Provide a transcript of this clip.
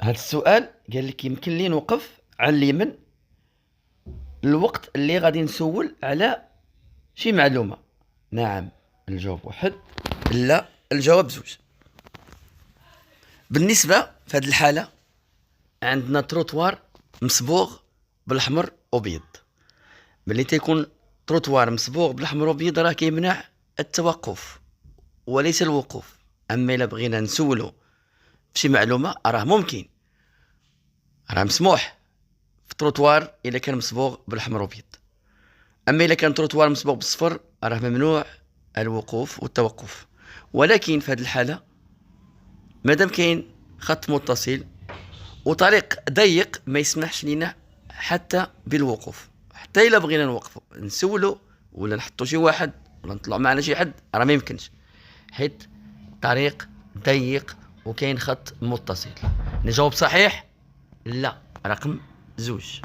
هذا السؤال قال لك يمكن لي نوقف على اليمن الوقت اللي غادي نسول على شي معلومة. نعم الجواب واحد، لا الجواب زوج. بالنسبة في هذه الحالة عندنا تروتوار مصبوغ بالأحمر وبيض. ملي تيكون تروتوار مصبوغ بالأحمر وبيض راه كيمنع التوقف وليس الوقوف. أما إلا بغينا نسولو بشي معلومة راه ممكن، راه مسموح في تروتوار إلا كان مصبوغ بالأحمر وبيض. أما إلا كان تروتوار مصبوغ بالصفر راه ممنوع الوقوف والتوقف. ولكن في هذه الحالة مادام كاين خط متصل وطريق ضيق ما يسمحش لنا حتى بالوقوف. حتى إلا بغينا نوقفو نسولو ولا نحطو شي واحد ولا نطلعو معنا شي حد راه ما يمكنش، حيت طريق ضيق وكاين خط متصل. نجاوب صحيح لا، رقم زوج.